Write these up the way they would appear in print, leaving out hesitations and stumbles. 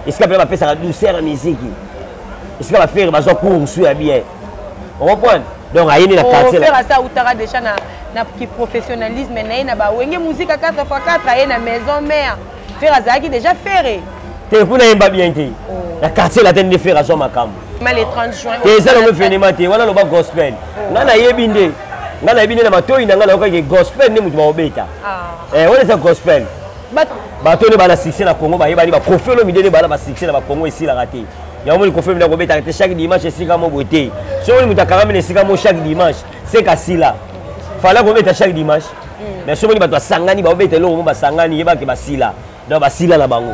est-ce que va faire ça douceur la musique est-ce que va faire bazo cours sur bien on comprend donc ayini la quartier là faire ça utara déjà na qui professionnalisme na ba wenge musique à 4x4 ayé na maison mère faire ça qui déjà faire te kuna imba bien te la quartier la tende faire ça makambo mal le 30 juin et ça le événement te wana lo ba gospel ngana yebinde ngana yebinde na matoi na ngana okake gospel ne mutu ba obeta on ça gospel bato ne bana succès na Congo ba yeba ni ba kofelo midene bana ba succès na ba Congo ici la raté ya mo kofelo na kobeta chaque dimanche sika mo beauté so on muta karame sika mo chaque dimanche c'est kasila fala kobeta chaque dimanche mais so on bato sangani ba obeta lo mo ba sangani yeba ke basila donc basila na bango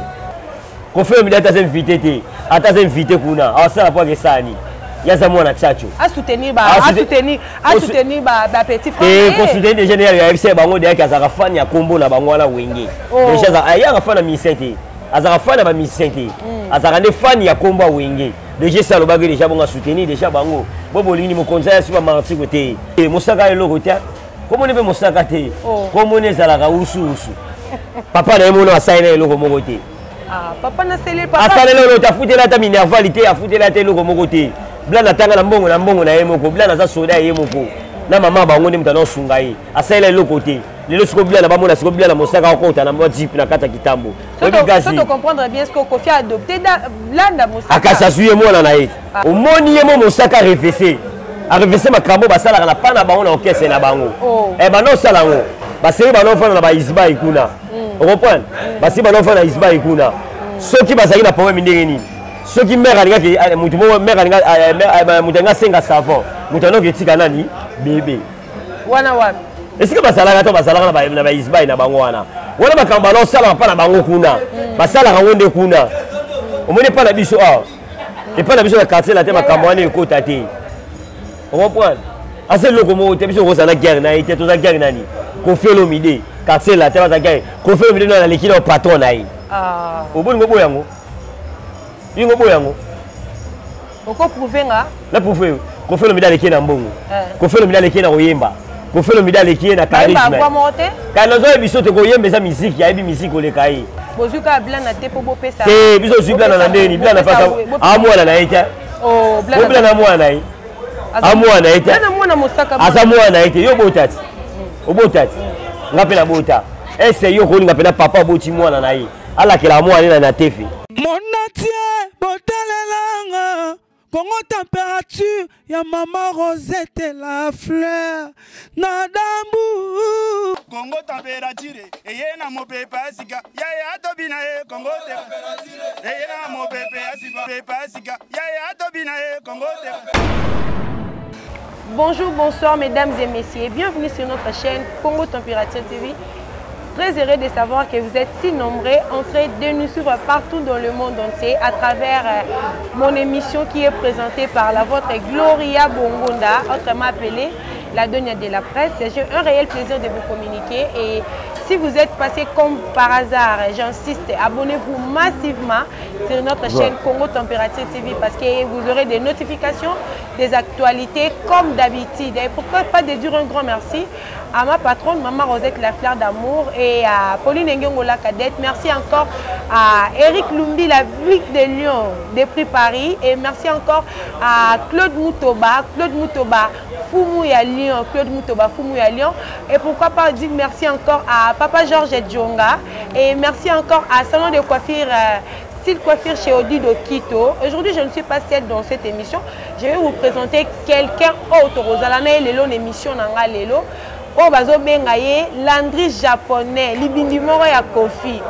kofelo midene ta invité te ata invité kuna awasala kwa kesani yaza mwana chacho à soutenir ba petit frère et pour soutenir des généraux ya FC bango de ka za fan ya kombo na bango wana wenge déjà za aya ka fan na misente azaka fan na ba misente azaka ne fan ya kombo wenge déjà ça lo bagé déjà bonga soutenir déjà bango bobo lini mo konza ya suba marti côté et mosaka elo côté comment ne be mosaka te comment ne za la usu papa na yemo na saina elo ko mokote papa na sele papa asale lo ta futela ta minervalité ya futela te lo ko mokote blana tanga na mbongo na yemoko blana za soda yemoko na mama bango ndi mutana osunga ye asala le côté lelo siko blana ba mona siko blana mosaka ko ta na mo jeep na kata kitambo to to comprendre bien ce que Kofi a adopté blanda mosaka akasa suye mona na ye omoni yemo mosaka réfécé a réfécé makambo basala na pana bango na orchestre na bango bano sala ngo baseri bano fana na ba isba ikuna on comprend basi bano fana isba ikuna soki bazali na problème ndenge nini ceux qui mère alingaki mutu mo mère alinga mutenga senga savon mutano ketika nani bébé wana est-ce que basala to basala na ba isba na bango wana bakamba no sala pa na bango kuna basala ngonde kuna omoni pa na biso et pa na biso na quartier la te bakamba wana ekota te on comprend assez loko mo te biso ko sala guerre na ite to za guerre nani ko felo mide quartier la te ba za guerre ko felo mide na lekilo patron na yi oboni ngo boyango Yingo boyango. Oko prouver nga? La prouver. Ko fait le midale ki na mbongo. Ko fait le midale ki na koyemba. Ko fait le midale ki na charisme. Ba monter? Ka nazo biso te koyemba za musique, ya bi musique ole kai. Bozuka blana te po bo pesa. Eh biso su blana na ndeni, blana pasa. Amwana na ita. Oh, blana mwana yi. Amwana na ita. Blana mwana mosaka. Asa mwana na ita, yo botati. Obotati. Ngapela bota. Ese yo ko ngapela papa boti mwana na yi. Ala kila mwana na tefi. Monatie botalelanga Congo température ya maman Rosette la fleur na dambu Congo température eye na mopepe asika ya tobina e Congo température eye na mopepe asika ya tobina e Congo. Bonjour, bonsoir mesdames et messieurs, bienvenue sur notre chaîne Congo Température TV. Très heureux de savoir que vous êtes si nombreux en train de nous suivre partout dans le monde entier à travers mon émission qui est présentée par la vôtre Gloria Bongonda, autrement appelée la Donia de la presse. J'ai un réel plaisir de vous communiquer et si vous êtes passé comme par hasard, j'insiste, abonnez-vous massivement sur notre chaîne Congo Température TV parce que vous aurez des notifications, des actualités comme d'habitude. Et pourquoi pas de dire un grand merci à ma patronne, Maman Rosette La Fleur d'Amour et à Pauline Ngengola Cadette. Merci encore à Eric Lumbi, la Brique de Lyon, des Prix Paris. Et merci encore à Claude Moutoba, Foumouy à Lyon, Claude Moutoba, Foumouy à Lyon. Et pourquoi pas dire merci encore à Papa Georges Djonga. Et merci encore à Salon de Coiffure. Style coiffure chez Odido Quito. Aujourd'hui, je ne suis pas seule dans cette émission. Je vais vous présenter quelqu'un autre. Rosalana et Lelo, l'émission Nanga Lelo. Oh, bazo bengaye, landry japonais, libindi moro ya Kofi.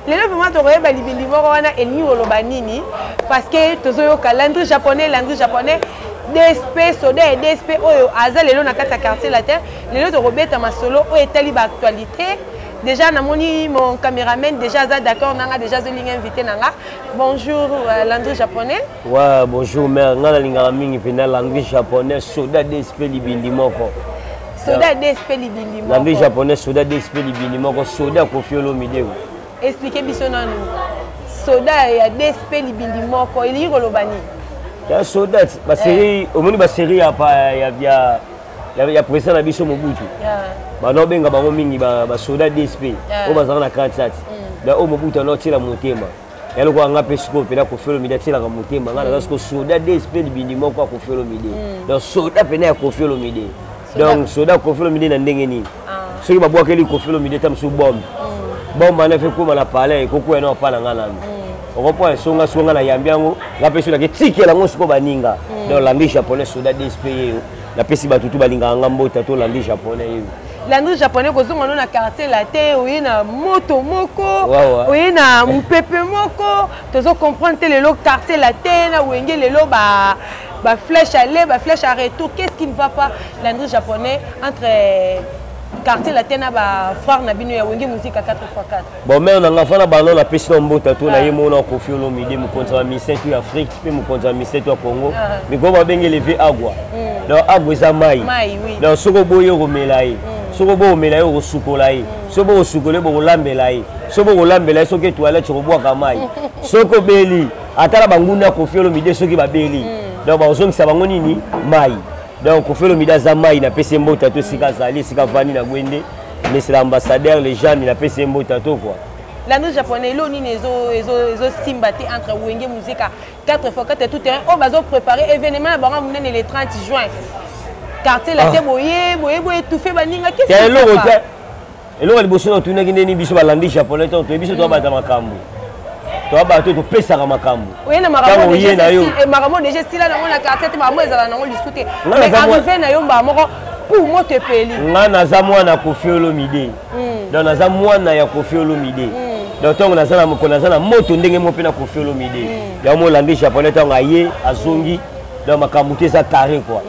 Lelo vraiment to royeba libindi moro wana elni olobanini parce que tozo yoka landry japonais, DSP soda et DSP oyo aza lelo na kata quartier la terre. Lelo to robeta masolo o etali ba actualité. Déjà namoni mon caméraman déjà za d'accord nanga déjà zo linga invité nanga. Bonjour landry japonais. Ouais, bonjour mère, ngala linga mingi pena landry japonais soda DSP libindi moko. Soda DSP libindi moko. Landry japonais soda DSP libindi moko soda Kofi Olomide. Expliquez biso nanu. Soda ya DSP libindi moko ili kolobani. Ya soda ba série omoni ba série ya président na biso Mobutu. Bano benga bango mingi ba soda DSP. O bazana na 47. Da o Mobutu no tira motema. Et alors, on a pu se couper là pour faire le midi, c'est la remontée. Maintenant, parce que soda DSP du bindiment quoi pour faire le midi. Donc, soda peine à faire le midi. Donc, soda pour faire le midi dans l'engeni. Ceux qui va boire quelqu'un pour faire le midi, tam sous bombe. Bombe, on a fait comme on a parlé, coco et non pas dans l'anam. On reprend songa songa na yambiango, la personne qui tiki la monsco baninga. Donc, l'anglais japonais soda DSP. La personne qui va tout balinga ngambo, tato l'anglais japonais. L'anglais japonais, quand on a un quartier latin, où il y a une moto moko, où il y a un pepe moko, tu dois comprendre que le quartier latin, où il y a le flèche à l'air, flèche à retour. Qu'est-ce qui ne va pas? L'anglais japonais, entre quartier latin et frère Nabino, il y a une musique à 4x4. Bon, mais on a fait la personne qui a fait la mona Kofi Olomide, mu kontra ministère de Afrique, puis mu kontra ministère de Congo. Mais comment on va lever agua? Donc agua c'est maï. Donc ce que boyo romelaï. Sobo bo melaye o sukolai sobo o sukole bo lambelai sobo o lambelai soki toilette roboa kamai soko beli atala bangunda Kofi Olomide soki ba beli donc ba ozongisa bango nini mai donc Kofi Olomide za mai na pese mbota to sika zali sika vani na gwende mais c'est l'ambassadeur les gens na pese mbota to quoi l'anglais japonais lo nini ezo simbati entre wenge musique à 4x4 tout terrain on va préparer événement bango munene le 30 juin. Quartier la tête boye étouffé baninga qu'est-ce que c'est et là les bossons ont tourné qui biso balandi japonais to biso to bata makambo to bata to pesa ka makambo oui na makambo déjà si là na quartier te makambo ezala na ngoli souté mais arrivé na yo mba moko pour mo te peli ngana za mwana Kofi Olomide donc na za mwana ya Kofi Olomide donc tongo na za na moto ndenge mo pe na Kofi Olomide ya mo landi japonais to ngaye azongi donc makambo te za carré quoi.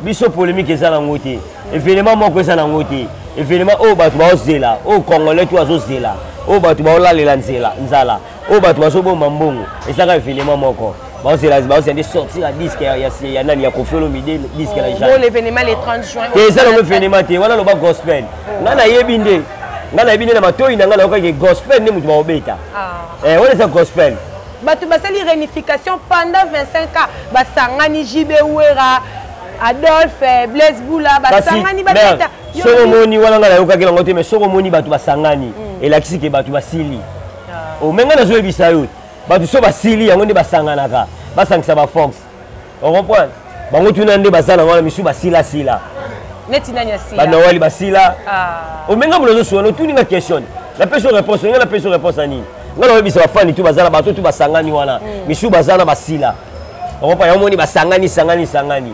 Biso polémique eza na ngote événement moko eza na ngote événement o batu ba ozela o congolais tu azozela o batu ba olalela nzala o batu ba soboma mbongo ezaka événement moko ba ozela des sorties la disque ya nani ya Kofi Olomide disque la jean l'événement le 30 juin eza na événement te wana loba gospel ngana yebinde na matoyi na ngana okake gospel ne mutu ba obeta wana eza gospel batu basali réunification pendant 25 ans basangani Jibewera Adolphe, Blaise Boula, basangani batata. Soko moni wana ngala yokaki lango te mais soko moni batu basangani elakisi ke batu basili. O menga na zo ebisa yo. Batu so basili yango nde basanganaka. Basangisa ba Fox. On comprend? Bango tuna nde basala ngala misu basila sila. Neti nani asila. Bana wali basila. O menga mulozo so no tuni nga question. La personne réponse ngala personne réponse ani. Ngala ebisa ba fani tu bazala batu tu basangani wana. Misu bazala basila. On comprend yango moni basangani sangani.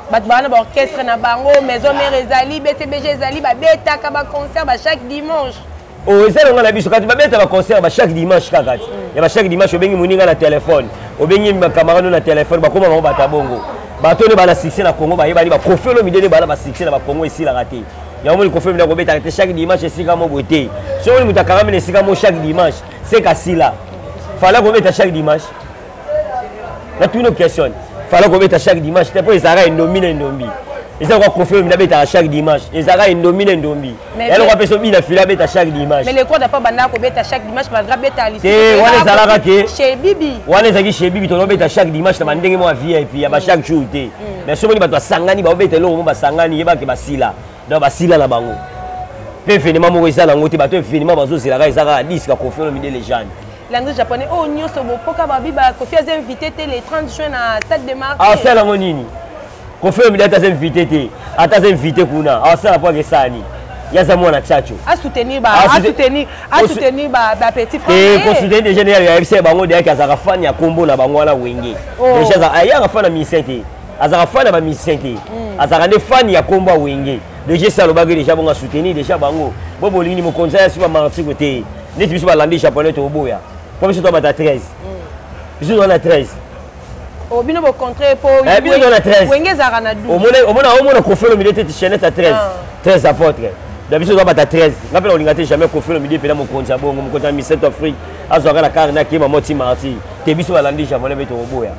Batbana orchestre na bango maison mère ezali BCBG ezali ba beta ka ba concert ba chaque dimanche. Oh ezali ngana biso kati ba beta ba concert ba chaque dimanche kakati. Ya ba chaque dimanche obengi muninga na téléphone. Obengi ba camarade na téléphone ba koma ba tabongo. Ba tone ba na succès na Congo ba yeba Kofi Olomide ba la ba succès na ba Congo ici la raté. Ya mo Kofi Olomide ko beta chaque dimanche sika mo boté. So on mutaka kamene sika mo chaque dimanche. C'est kasila. Fallait ko beta chaque dimanche. Na tout une question. Fallait qu'on mette chaque dimanche. Après, ils arrêtent Indomie. Ils ont confirmé qu'ils mettent à chaque dimanche. Ils arrêtent Indomie. Et alors, on peut se mettre à filer à chaque dimanche. Mais les cours d'apart, qu'on mette à chaque dimanche, malgré mettre à l'issue. Chez Bibi. On est allé chez Bibi, on met à chaque dimanche, on est à VIP, il y a chaque jour. Mais si on met à Sangani, on met à l'eau, on va Sangani, il y a Basila. Donc, Basila là-bas. Puis, finalement, on va à l'angoté, finalement, on va à la disque, à confier les gens. L'anglais japonais, oh, nous sommes au Pokababi, Kofi a invité les 30 juin à Stade de Marseille. Ah, c'est la monini. Kofi a invité, à ta invité, Kuna. Ah, c'est la poigne Sani. Il y a ça, moi, na tchatcho. À soutenir, petit frère. Et considérer des généraux, il y a FC Bango, derrière, qu'il y a un fan, il y a combo, na Bango, na Wenge. Déjà, il y a un fan à mi-sente. Il y a un fan à mi-sente. Il y a un fan, il y a combo à Wenge. Déjà, ça, le bagage, déjà, bon, à soutenir, déjà, Bango. Bon, bon, il y a un conseil, sur ma côté. N'est-ce pas, l'anglais japonais, tu es au boya. Comme si tu as 13. Je suis dans la 13. Au bino au contraire pour bino dans la 13. Wenge zarana 12. Au moins Kofi Olomide te chaîne à 13. 13 apôtres. D'habitude on va à 13. Rappelle on n'ingate jamais Kofi Olomide pe na mon compte bon mon compte mi Centrafrique. Azora la carte na ki ma moti marti. Te biso l'anglais japonais beto oboya.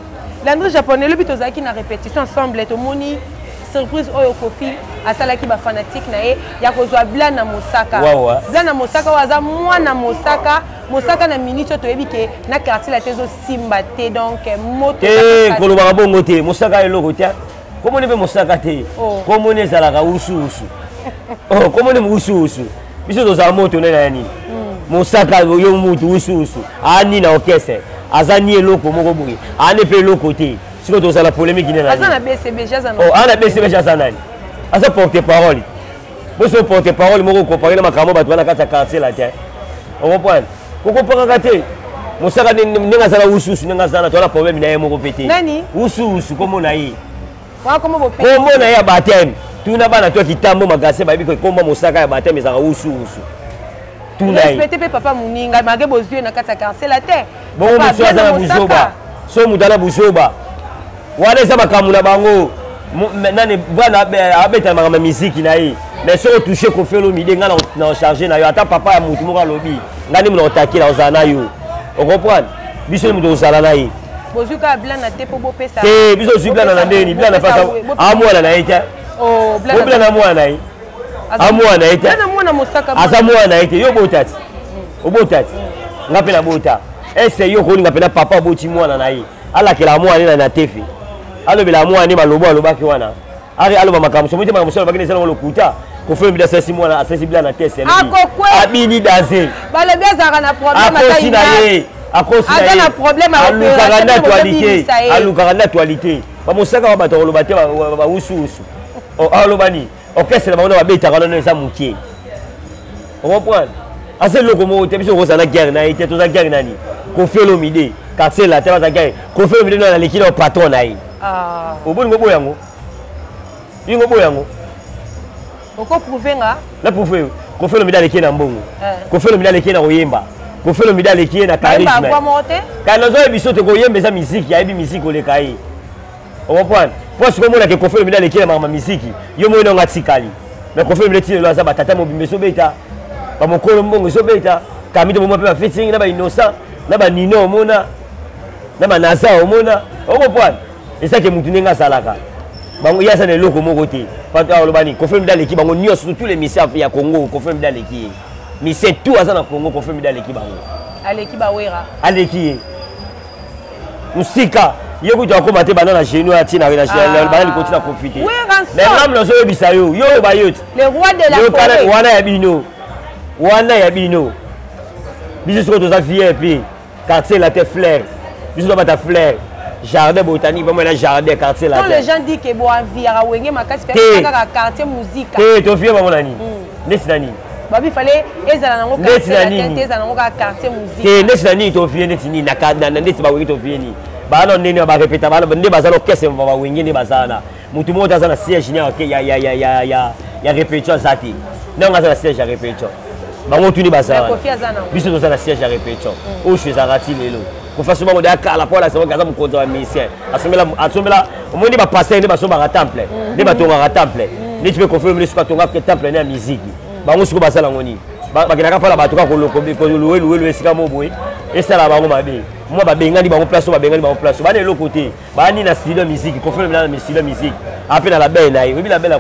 L'anglais japonais le bito zaki na répétition ensemble to moni surprise oyo Kofi asalaki ba fanatique na ye ya kozwa Blana Mosaka. Blana Mosaka waza mwana Mosaka na minute to yebike na quartier la tezo simba te donc moto ko lo ba bongo te Mosaka eloko tia comment ne be Mosaka te comment ne zala ka usu oh comment ne usu biso to za moto na yani Mosaka yo mutu usu ani na orchestre azani eloko moko boye ani pe eloko te siko to sala polémique ni na azana BCB jazana oh ana BCB jazana asa porte parole boso porte parole moko comparer na makambo bato bana kata quartier la terre on comprend ko comprendre te Mosaka ninga sala usu ninga sala to la problème na ye moko pété nani usu komo na ye wa komo bo pété komo na ya baptême tuna bana to kitambo magase ba bi ko komba Mosaka ya baptême ezaka usu respectez papa Muninga mage bozue na kata quartier la terre bon monsieur azana buzoba so mutala buzoba wana eza makambo na bango nani bwana abeta makamba misiki na ye mais so toucher ko felo mide nga na charger na yo ata papa ya mutu moko lobi ngani muna otakila ozana yo on comprend biso mutu ozala na ye bozuka blana te po bopesa te biso zibla na ndeni bla na fasa amwana na ita oh bla na mwana ye amwana na ita na mwana Mosaka asa mwana na ita yo botati obotati ngape na bota ese yo ko ninga pena papa boti mwana na ye ala kila mwana na tefi alo bila mwana ni malobo alobaki wana ari alo makambo so mutima makambo bakini sala lokuta ko fe mi da sesi mwana asesi bila na tese abini daze bale bezaka na problème atayi akosi na ye problème alukaka na actualité ba Mosaka ba bato lobate ba usu alobani orchestre ba ona babetaka na eza mukie on comprend assez loko mo te biso ko sala guerre na ite to za guerre nani ko felo mide quartier la terre za guerre ko felo mide na lekina patron na ye oboni ngo boyango ingo boyango oko prouver nga la prouver ko felo mide lekina mbongo ko felo mide lekina oyemba ko felo mide lekina charisme kana zo biso te ko yemba za musique ya bi musique ole kai on comprend pour ce que mo la ke ko felo mide lekina ma musique yo mo ino ngatikali mais ko felo mide tine lo za batata mo bimbeso beta ba mokolo mbongo so beta kamito mo pe fitting na ba innocent na ba nino omona na ba nasa omona oko point esa ke mutu ninga salaka bango yasa ne loko moko te pata olobani ko fe midaleki bango nyoso tous les missions ya Congo ko fe midaleki mais c'est tout azana Congo ko fe midaleki bango aleki ba wera aleki musika yeko to akoma te banana genou ya tina na chien banana continue à profiter mais l'homme no so yebisa yo ba yo le roi de la forêt wana ya bino wana ya bino biso soko toza VIP quartier la terre fleur biso ba ta fleur jardin botanique ba na jardin quartier la terre quand les gens disent que bo envira wenge makasi fait ka quartier musique to fier ba monani nesi nani babi fallait ezala nango quartier la terre ezala nango quartier musique nesi nani to fier neti ni na nesi ba wenge to fier ni ba no neni ba répéter ba nde bazalo kese ba wenge ne bazana mutu mo tazana siège ni ya répétition zati non ngazana siège ya répétition bango tuni basara biso to sana siège ya répétition o chez Arati lelo ko faso bango de akala pola sa ngaza mukonzo wa misien asomela omoni ba passer ne baso ba temple ne batonga temple ni tu peux confirmer ce que tonga que temple na musique bango siko basala ngoni bakina pala batuka ko loko ko loué esika moboy esala bango mabe moi ba bengani bango place ba bengani bango place ba ne lo côté ba ni na studio musique confirmer na studio musique après na la belle na oui la belle à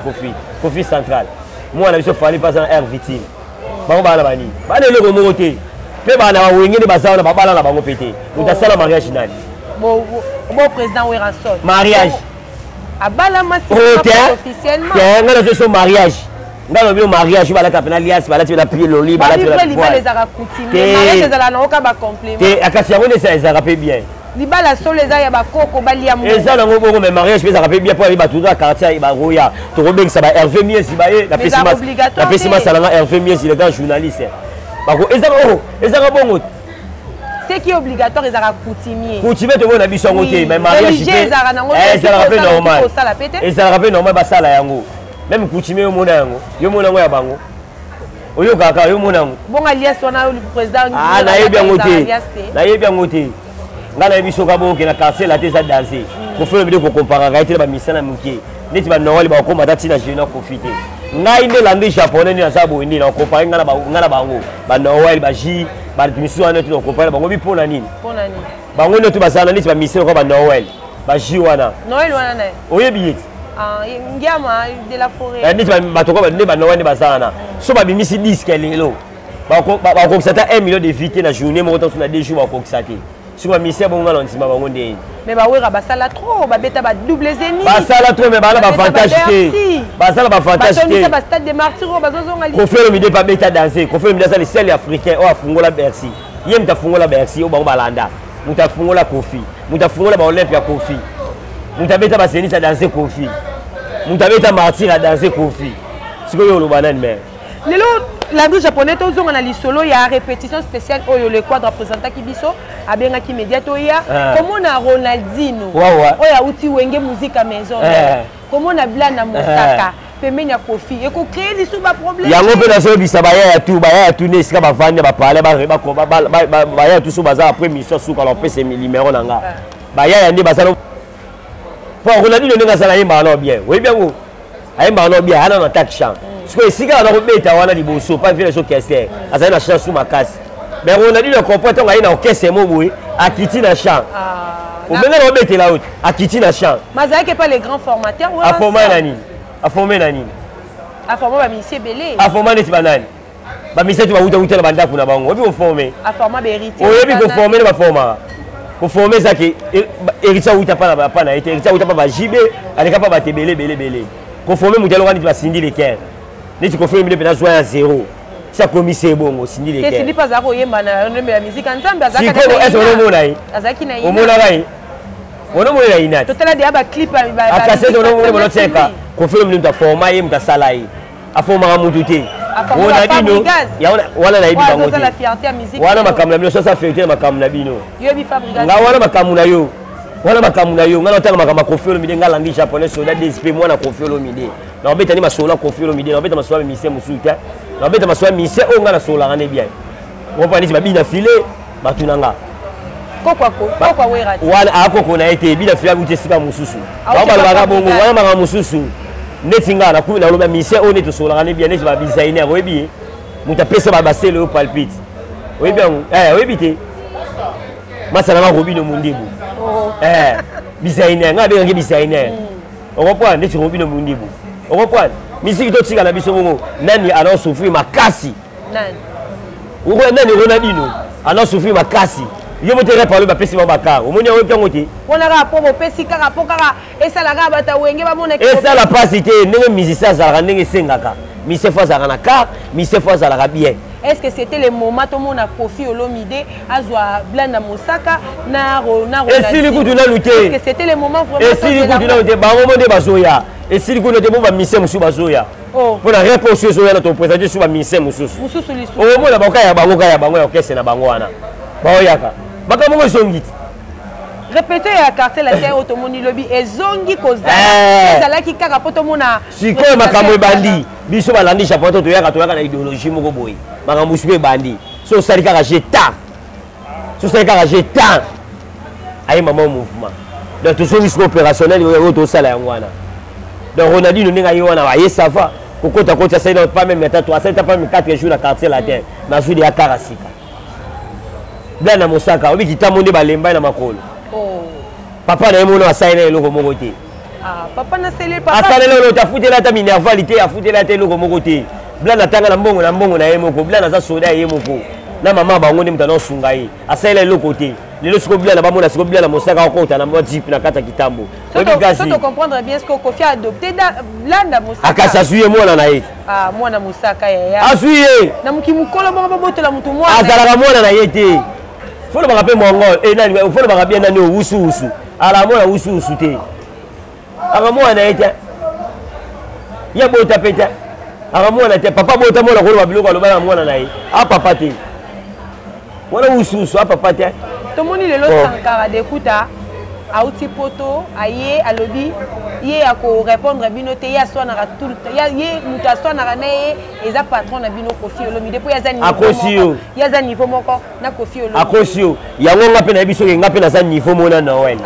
Kofi central moi na biso fali pas en air victime bango bana bani bana loko moko te pe bana wa wengene basala na bala na bango pété utasala mariage nani bon président Weranson mariage abala masi officiellement ngala so mariage ngalo bio mariage bala ka pena alias bala tu la prier loli bala tu la les ara coutumier mariage za la noka ba complément te akasi yango ne ça ezara pe bien libala so les aya ba koko balia mo eza nango bongo mais mariage pe ezara pe bien pour ba tout dans quartier ba roya to robeng ça ba Hervé Miesi ba ye la pessima salanga Hervé Miesi le grand journaliste bako ezara bongo c'est qui est obligatoire ezara coutumier coutumier to bona biso ngote mais mariage ezara nango ezara pe normal ezara pe normal ba sala yango même coutumier yo mona yango ya bango oyo kaka yo mona yango bon alias wana le président na yebi yango te ngana yebi soka bo ke na quartier la te za danser ko fe le ko comparer ga itela ba misana mukie neti ba nawali ba ko mata tina jeune ko fite ngai nde langue japonais ni na sabo ndi na comparer ngana bango ba nawali ba ji ba misu wana tu ko comparer bango bi pona nini bango ne tu ba sana neti ba misana ko ba nawali ba ji wana na oyebi yeti ngiama de la forêt neti batoko ba ne ba nawali ba sana so ba bimisi disque lelo ba ko sata 1 million de vite na journée mo to na 2 jours ba ko sata sur la mission bon ngala ntima bango ndé mais ba wera basala trop ba beta ba double zénith basala trop mais bala ba fantastique basala ba fantastique ba stade de martyrs bazozonga li Kofi Olomide pas beta danser Kofi Olomide ça les seuls africains au afungola Bercy yem ta fungola Bercy au bango balanda muta fungola Kofi muta fungola ba Olympia Kofi muta beta ba Zénith à danser Kofi muta beta martyr à danser Kofi siko yo lo banane mais lelo la douche japonais tozonga na lisolo ya répétition spéciale oyo le quadre représentant kibiso abenga ki médiato ya comment na Ronaldinho oya uti wenge musique à maison comment na Blana Mosaka pembeni ya Kofi eko créer lisu ba problème yango pe na so bisa baya ya tu ne sika ba vande ba parler ba ya tout so baza après mission sous quand on peut ces numéro nanga baya ya ndi basalo pour Ronaldinho ndinga sala yimba no bien oui bien go ayimba no bien ana na attaque champ parce que si on a rebêta wana liboso pas vile so kese azali na chance sous makasi mais Ronaldinho comprend on a na okese moboui akiti na champ au benga rebêta la haute akiti na champ mazaki que pas les grands formateurs a formé nani a formé ba monsieur Belé a formé neti banani ba monsieur tu ba uta na banda kuna bango obi ko formé a formé ba héritier obi ko formé ba forma ko formé ça que héritier uta pa na été héritier uta pa ba jibe aleka pa ba tebele belé ko formé mutelo wani ba sindi les cœurs ni tu confirmes le pénal à 0 ça commis c'est bon sindi les cœurs qu'est-ce pas za ko yemba na la musique ensemble azaka si ko est on mona yi azaki na yi o mona gai ono mona yi inat totala dia ba clip ba akase ono mona tseka confirme le ta forma yem ta salai a forma ga mututé Ronaldinho ya wala na yibi bango ça la fierté à musique wala makamuna bino ça fierté makamuna bino yo bi Fabregas nga wala makamuna yo wana makamuna yo ngana tanga makama Kofi Olomide ngala ngi japonais soda DSP mwana Kofi Olomide na obeta ni masola Kofi Olomide na obeta masola mise musuka na obeta masola mise o ngala sola ngane bien on pa ni ba bina filé batunanga kokwa werati wana akoko na été bina filé buti sika mususu ba balaka bongo wana maka mususu neti ngana ku na loba mise o neto sola ngane bien neti ba designer oyebi muta pesa ba basele o palpite oyebi oyebite masala ma Robino Mundibu designer nga benga designer on comprend ndeti Robino Mundibu on comprend musique to tika na biso bongo nani alors souffrir makasi nani Ronaldinho alors souffrir makasi yo motere parler ba pesi ba bakar o moni o piango te ona ka po pesi kaka po kaka esala ka bata wenge ba mona esala pasité ndenge musicien za ndenge sengaka mise fois za na car mise fois za la bien. Est-ce que c'était le moment tout le monde a Kofi Olomide azwa Blana Mosaka na et si le coup tu l'as lutté est-ce que c'était le moment vraiment et si le coup tu l'as lutté ba moment de bazoya et si le coup de ba mise musu bazoya pour la réponse sur la to présenter sur ba mise musu lisu o mona ba kaya bango ya kese na bango wana ba oyaka baka mongo zongi répéter ya quartier la terre automoni lobby ezongi koza ezalaki kaka poto mona sikoyo makambo bandi biso balandi chapeau to yaka na idéologie moko boy makambo supe bandi so sali kaka jeta ayi maman mouvement donc tout ce opérationnel yo to sala yangwana donc Ronaldinho ninga yona ba yesafa kokota kota ça pas même méta 3 ça pas même 4 jours na quartier la terre na jour ya karasika Blana Mosaka obi kitamonde balemba na makolo papa na yemono asaina eloko moko te papa na sele papa asala lelo tafutela ta minervalité afutela te eloko moko te Blana tanga na mbongo na yemoko Blana za soda yemoko na mama bango ne mutana sunga ye asaila eloko te lelo siko Blana bamona siko Blana Mosaka okota na mo jeep na kata kitambo to comprendre bien ce que Kofi a adopté Blana Mosaka akasa suye mwana na ye mwana Mosaka ya asuye na mukimukolo bango botela mutu mwana azala mwana na ye te faut le rappeler mongol et nani faut le rappeler nani usu ala mona usu te ala mona eta ya bota peta ala mona te papa bota mona ko babiloko lo bana mona nayi papa te wala usu papa te to moni lelo Sankara d'écouta auti poto aye alobi ye ako répondre bino te ya sona ra tout ya ye muta sona ra ne eza patron na bino Kofi Olomide po ya za niveau ya za niveau moko na Kofi Olomide akosio yango ngape na biso ngape na za niveau mona na wen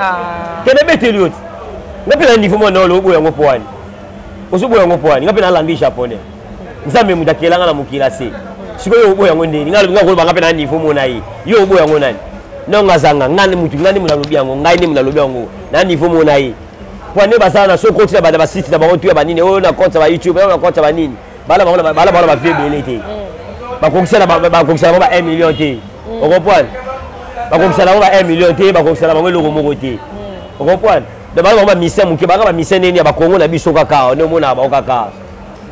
kene beteliot ngape na niveau mona lo boya ngo poani osuboya ngo poani ngape na langue japonais nzambe mutakelanga na mukila se siko yo boya ngo ndeni ngalo ngape na niveau mona yi yo boya ngo nani nonga zanga ngani mutu ngani munalobi yango ngai ni munalobi yango na niveau mona yi pwane basala na soko tina bada basiti na bango tuya banini o na compte ba YouTube na compte ba nini bala ba vie belé te ba kokisela ba 1 million te o comprendre bakokisala bango ba 1 million te bakokisala bango eloko moko te okomprendre donc bana bango bamise moke baka bamise nini ya bakongo na biso kaka nde omona bango kaka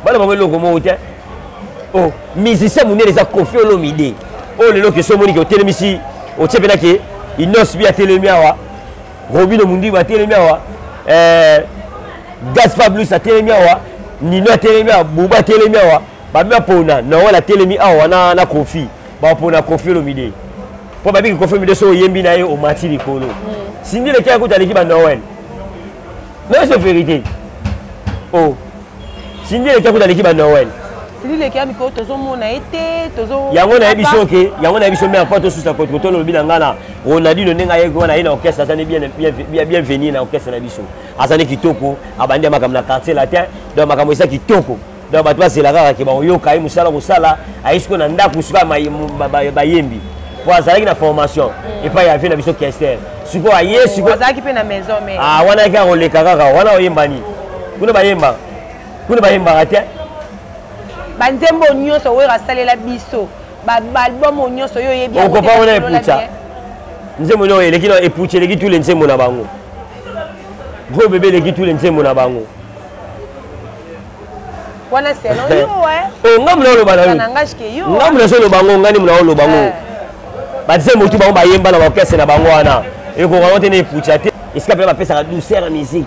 bana bango eloko moko te o musicien monene eza Koffi Olomide oyo lelo ke so omoni ke otelemisi otie mpena ke Inos bi atelemi awa Robino Mundibu atelemi awa Gaz Fablus atelemi awa Nino atelemi awa Buba atelemi awa babima pona Noel atelemi awa na Koffi bapona Koffi Olomide po babiki Koffi Olomide so oyembi na ye omati likolo Cindy Lekia kuta leki ba Noel non c'est vérité oh Cindy Lekia kuta leki ba Noel Cindy Lekia biko tozomona ete tozo yango na biso ke yango na biso mais pas to susa ko to lobi na ngana Ronaldinho nenga ye ko na ye na orchestre ça bienvenue na orchestre na biso azane kitoko abandi makam na quartier latin donc makam isa kitoko donc bato basela kaka ke ba yoka ye musala kosala aisko na ndako suka bayembi po azalaki na formation et pas ya vie na biso Kester suko aye suko azalaki pe na maison mais ah wana ka roleka kaka wana oyembani kuna bayemba ate banzembo nyonso oyo asalela biso album nyonso yo yebi ko pa wana epucha nzembo no eleki no epucha eleki tous les nzembo na bango gros bébé eleki tous les nzembo na bango wana selon yo oh ngamu na lo bana yo ngamu na so lo bango ngani muna lo bango bazembo tu bango bayemba na orchestre na bango wana eko vraiment ne epucha te esika pe ba pesa la douceur à musique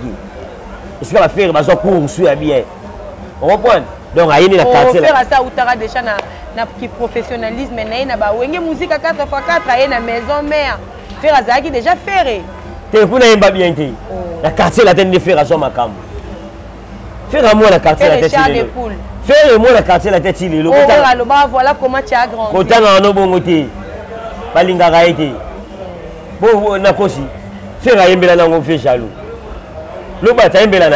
esika ba faire bazo cours sur ya bien on comprend donc ayini na quartier là faire ça utara déjà na qui professionnalisme na na ba wenge musique 4x4 ayé na maison mère faire azaki déjà faire te kuna yemba bien te na quartier là tende faire aso makambo faire moi na quartier là tete faire moi na quartier là tete le voilà comment tu as grandi kotanga no bongo te balinga gaete bo na kosi faire ayembela nango fait jaloux lo bata ayembela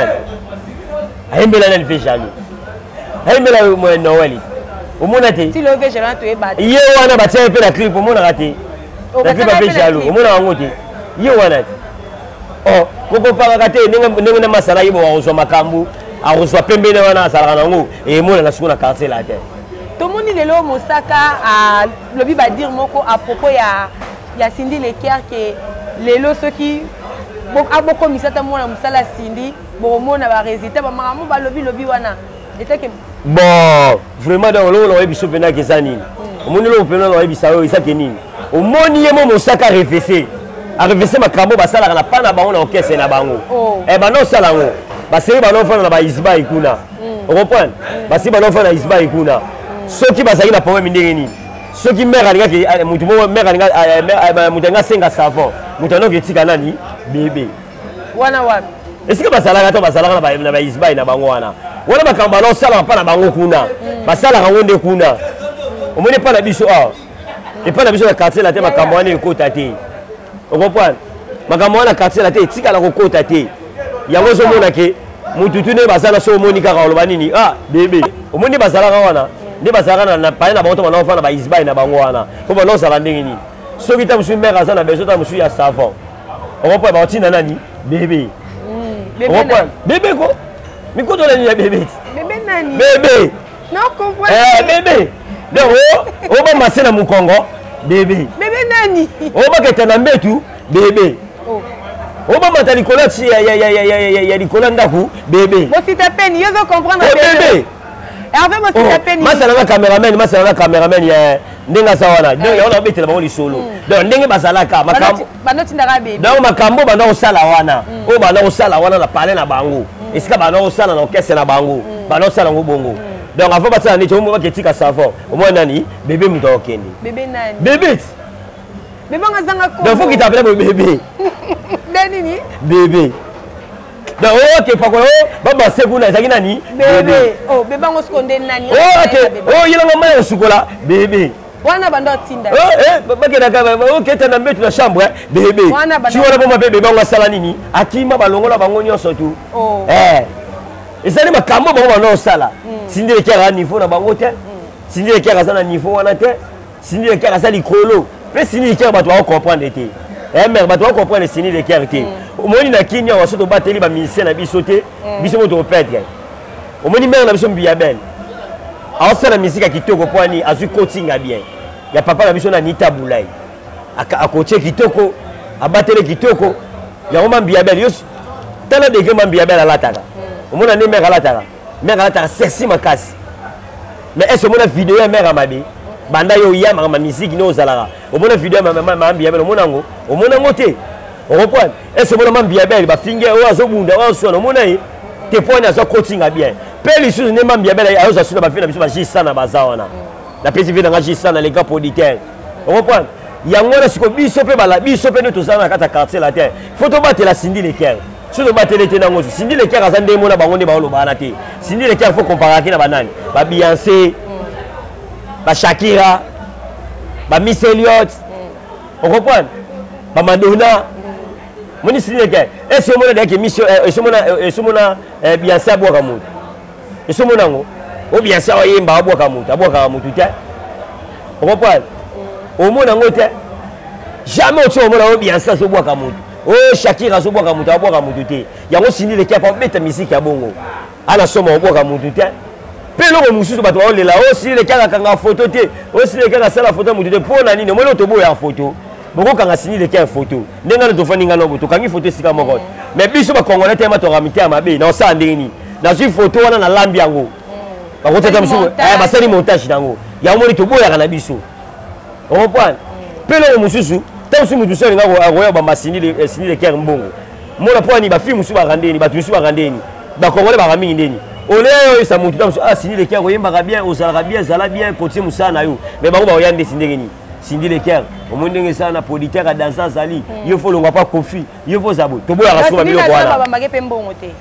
nani fait jaloux ayembela mo Noel omona te si le fait jaloux to e bata ye wana batia pe na clip omona kate na clip fait jaloux omona wango te ye wana oh koko paka kate ndenge na masala yibo wa uzwa makambu a uzwa pembe na wana asala nango e mona na sukuna quartier la te to moni lelo mosaka a lobi ba dire moko à propos ya Cindy Lekia que lelo soki aboko misata mona musala Cindy bomona ba résultat ba mama ba lobi wana était que bon vraiment dans le on biso pena ke zanini omoni lo pena lo bisa yo isa kenini omoni yemo mosaka réfléchir a réfléchir makambo basala na pana bango na orchestre na bango e ba no sala ngo baseli ba no fana na ba isba ikuna on comprend baseli ba no fana na isba ikuna soki bazali na problème ndenge nini soki mère alingaki mutu mo mère alinga mutu nga senga savon mutu no ketika nani bébé wana wapi est-ce que basalaka to basalaka na ba isba na bango wana makambo no sala pa na bango kuna basala ka ngonde kuna omoni pa na biso et pa na biso na quartier la te makambo wana ekota te on comprend makambo wana quartier la te etika la kokota te yango zo mona ke mutu tune basala so omoni kaka oloba nini bébé omoni basalaka wana nde basalaka na pa na bango to na ofana ba isba na bango wana ko ba no sala ndenge nini soki ta musu mère azana besoin ta musu ya savon on comprend ba otina nani bébé bébé ko mikoto la ni bébé nani bébé non comprends bébé donc o ba masena mukongo bébé nani o ba keta na mbetu bébé o ba matali kola ti ya likola ndaku bébé bo si ta peine yo zo comprendre bébé Hervé mo si ta peine masala na cameraman ya ndenga sawana donc ya ona betela bango lisolo donc ndenge basalaka makambo banoti ndaka bébé donc makambo banda osala wana o banda osala wana na parler na bango esika banda osala na orchestre na bango banda osala ngo bongo donc avant basala ni tomo baketika savon omona nani bébé muto okende bébé nani bébé ngazanga ko donc faut qu'il t'appelle bébé nani bébé donc ok pakolo baba sekuna ezaki nani bébé bébé ngo sekonde nani yelanga maya sukola bébé wana bando tinda bakena kaba oketa na mbetu na chambre bébé si wana bomba pe bébé ngo sala nini akima balongola bango nyonso tu ezali makambo bango bando osala Cindy Lekia niveau na bango te Cindy Lekia za na niveau wana te Cindy Lekia za likolo pe Cindy Lekia bato ba comprendre te mère bato ba comprendre Cindy Lekia te omoni na kinya waso to bateli ba musicien na biso te biso moto perdre omoni mère na biso mbiya ben aosala musique kitoko poani azu coaching bien ya papa na biso na Nita Boulay akoche kitoko abatele kitoko yango Mambiabel yo tala de Mambiabel alataka omona ne mère alataka sexy makasi mais est-ce que mona vidéo ya mère mabe banda yo ya ma musique no zalara omona vidéo Mambiabel omona ngo te on reprend est-ce que mona Mambiabel ba finger o azobunda o so omona yi te point azo coaching bien pe li sous ne Mambiabel azo sous ba fina biso ba jisa na bazawana la pesi vient dans jisa na les gars producteurs on reprend yango na siko biso pe bala biso pe no tozana na kata quartier la terre faut to battre la Cindy Leker sur le battre les tenango Cindy Leker azande mona bango ne ba lo bana te Cindy Leker faut comparer na banani ba Beyoncé ba Shakira ba Miss Elliott on comprend ba Madonna moni Cindy Leker est-ce que mona de que mission est-ce mona Beyoncé aboka mutu est-ce mona ngo o Beyoncé oyemba aboka mutu te on comprend au monde en côté jamais au monde on bien ça so boka mutu oh Shakira so boka mutu aboka mutu te yango Cindy Leker pa beta musique ya bongo ana soma boka mutu te pelo ko mususu bato o lela o Cindy Leker kanga photo te o Cindy Leker sala photo mutu te pona nini mo to boya photo boko kanga Cindy Leker photo ndenga to fani ngana boto kangi photo sika moko mais biso ba congolais te ma to ramite ya mabe na sa ndeni na zui photo wana na lambi yango ba ko tata mususu ba sali montage nango yango mo to boya kana biso on reprend pelo mususu tansu mutu so ngako akoya ba Cindy Leker mbongo mona po ni ba film mususu ba randeni ba tusu ba randeni ba congolais ba ramingi ndeni ole yo sa mutu tansu Cindy Leker oyemba bien ozala bien zala bien côté musana yo mais bango ba oyande sindengeni Cindy Leker omondenge sana producteur dansa zali yo fo longa pa kofi yo fo zabo to boya raso ba biloko wana baba mbake pe mbongo te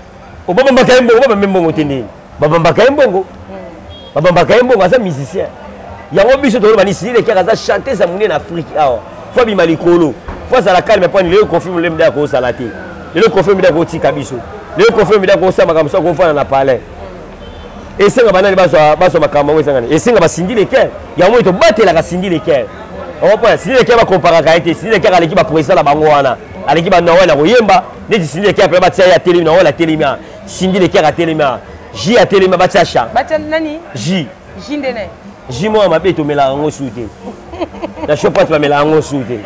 obaba mbaka mbongo ba mbongo te ndeni baba mbaka mbongo asa musicien yango biso to bani Cindy Leker aza chanter za munene en Afrique awa fo bi malikolo fo za la calme point le confirme le mda ko salati le confirme mda ko tika biso le confirme mda ko sama comme ça ko fana na palais et senga banani baso makamba we sangani et senga ba Cindy Leker yango to batela ka Cindy Leker on point Cindy Leker ba comparer ka été Cindy Leker aleki ba président la bango wana aleki ba nawa na koyemba neti Cindy Leker pe ba tia ya telemi na wala telemi Cindy Leker a telemi J a telemi ba tia cha ba tia nani J ndene Jimo à ma bête au mélange souté. La chopette va mélanger souté.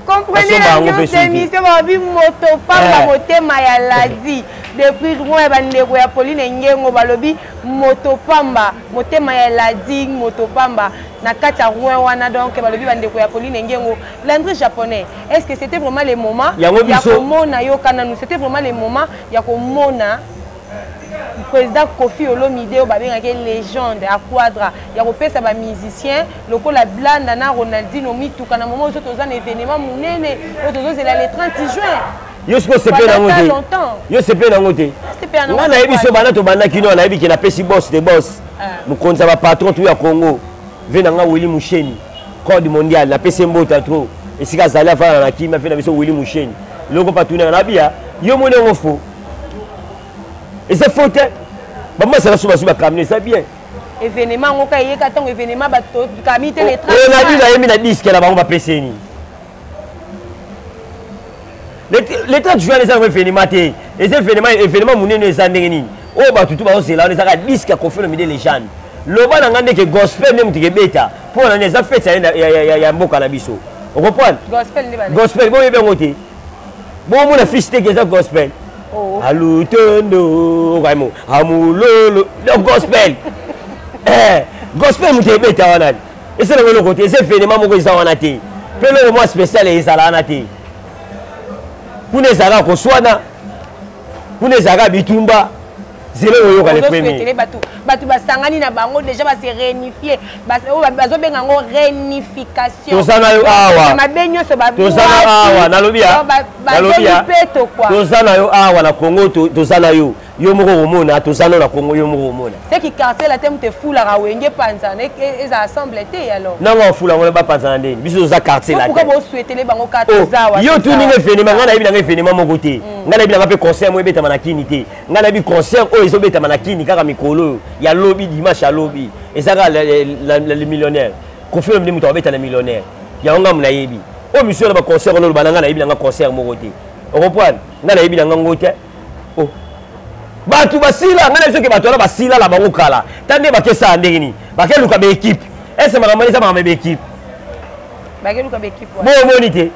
Comprenez l'ambiance de l'émission, on va moto pas moté mayaladi. Depuis loin, bandeko ya Pauline Ngengo balobi moto pamba, moté mayaladi, moto pamba. Na kati ya loin wana donc balobi bandeko ya Pauline Ngengo. L'André japonais, est-ce que c'était vraiment le moment ya komona yo kananu, c'était vraiment le moment ya komona président Kofi Olomide babengaki légende à Quadra ya kopesa ba musicien lokola Blanda na Ronaldinho mituka na moment ozo tozana événement munene ozo zela le 30 juin yo siko sepe na ngote yo sepe na ngote nga na yebi so bana to bana kino na yebi ki na pesi boss de boss mukonza ba patron tout ya Congo vena nga Willy Musheni code mondial na pesi mbota trop esika zali afana na kima fena biso Willy Musheni loko patuna na bia yo mone ngofo. Et c'est faute. Maman, ça va se camion, c'est bien. Événement, on a eu un événement, on a mis les trains. On a dit qu'il y a un disque là-bas, on va passer. Les 30 juin, les événements, les événements, on est les années. Oh, bah, tout le monde, c'est là, on a un disque à confier les gens. Le bas, on a dit que gospel, même si c'est bêta. Pour les affaires, il y a un beau cannabis. On comprend? Gospel, bon, il y a un côté. Bon, on a fisté que c'est gospel. Alutondo, vraiment, amulolo, le gospel. Gospel, vous avez bêta, on a dit. Et c'est le côté, c'est événement, on a dit. Puis le moment spécial, il y a un dit. Pour les Arabes, qu'on soit là, pour les Arabes, Bitumba, c'est le premier. Batu basangani na bango déjà va se réunifier bazo benga ngo réunification tozana yo awa mabenyo so ba tozana awa nalobia peto kwa tozana yo awa na Congo tozana yo moko omona tozana na Congo yo moko omona c'est qui quartier la thème te fula ka wenge panza et ça assemble té alors non on fula on ba panza ndeni biso za quartier la pourquoi vous souhaitez les bango katozawa yo tout ninge événement ngana yebi na événement moko té ngana yebi na pe concert mo ebeta manakini té ngana yebi concert o ezo beta manakini kaka mikolo ya lobby dimanche à lobby et ça le millionnaire confirme ni muto beta le millionnaire ya nga muna yebi o monsieur na concert on lo bananga na yebi na concert mo côté on comprend ngana yebi na ngote oh batu basila ngana biso ke batu na basila la bango kala tande bakesa ndengini bakeluka be équipe est-ce makamani ça ba équipe bakeluka l'équipe bon monité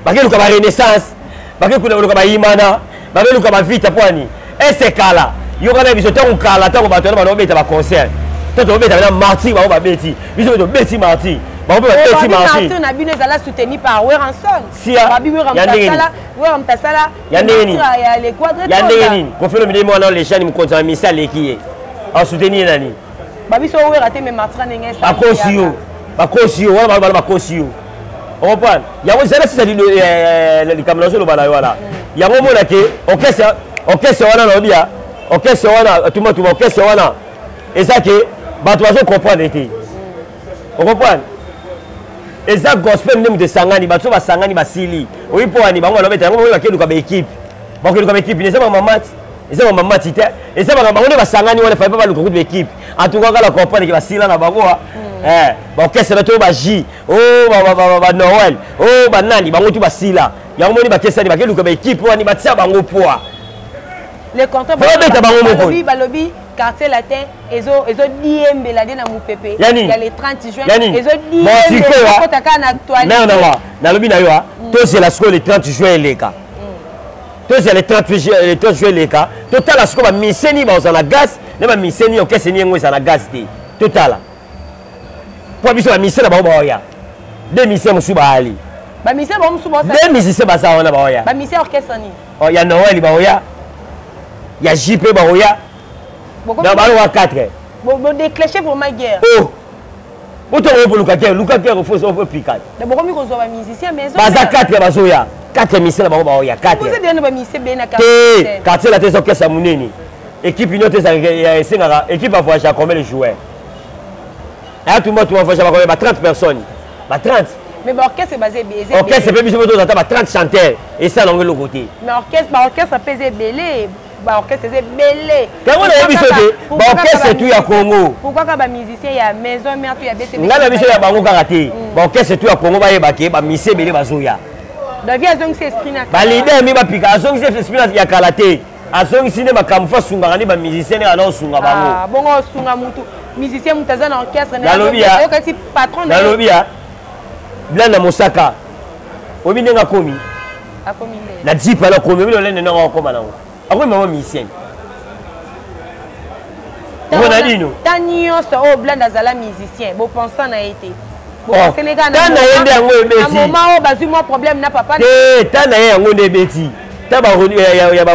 bakeluka ba renaissance bakeluka ba imana bakeluka ba vita poani ese kala yo kana biso tango kala tango bato na bobeta ba concert toto bobeta na marti ba beti biso to beti marti ba beti marti na bino ezala soutenu par Weranson sia ba biwe ramtasala yandeni ya les quadrettes yandeni ko felo midemo na les jeunes mkonza misa lekiye a soutenir nani ba biso werate me martra nenge sa bakosio wana bala bakosio opan yango zela sisa li kamnazo lo bala wala yango mona ke orchestre wana na bia orchestre wana tuma orchestre wana ezake bato bazo comprendre te on comprend eza gospel ndem de sangani bato basangani basili oyipo ani bango lobeta yango bakeluka ba équipe bakeluka ba équipe neza mamati eza mamati te eza bango ne basangani wana fa ba luka ku équipe en tout cas la comprendre que basila na bango orchestre to ba J ba Noël ba nani bango tu basila yango moni bakesa ni bakeluka ba équipe wani batia bango poa les contrats balobi quartier latin ezo diembe la na mupepe il y a les 30 juin ezo diembe kotaka na actualité non na lobi na yo to c'est la scola le 30 juin leka to c'est le 30 juin leka total la scola miseni ba za na gas ne ba miseni okese ni ngwe za na gas te total pour biso ba misena ba oya de misena musuba ali ba misena ba musuba de misena ba za wana ba oya ba misena orchestre ni oh ya Noël ba oya ya JP ba oya na ba wa 4 bon déclencher vraiment guerre oh autant pour Luka Guerre faut so piquer d'abord comme ko zo ba musicien mais ba za 4 ba zo ya 4 misena ba oya 4 vous êtes ba musicien ben na quartier la tesa orchestre muneni équipe inote ça singara équipe va voyager combien de joueurs ah tout le monde va voyager ba 30 personnes ba 30 mais l'orchestre est basé belé. Orchestre peut biso to 30 chanteurs et ça longue le côté. Mais orchestre pesé belé, orchestre c'est belé. Quand on a biso te, orchestre tout ya Congo. Pourquoi quand ba musicien ya maison mère tout ya bête. Ngala biso ya bango karaté. Orchestre tout ya Congo ba yebake ba misé belé bazoya. Davi azong c'est esprit na. Ba leader mi ba pika azong c'est esprit na ya karaté. Azong sine ba kamfa sunga ni ba musicien na no sunga bango. Ah bongo sunga mutu. Musicien mutaza na orchestre na. Yo kasi patron na lobia. Blana Mosaka obi nenga komi akomi na jipa la komi bilo lene nenga koma nango akomi mama misien on a dit nous tanyo so o blanda zala musicien bo pensant na été bo Sénégal na yende yango ebeti moment o bazui mo problème na papa te tana yango ne beti ta ba ya ba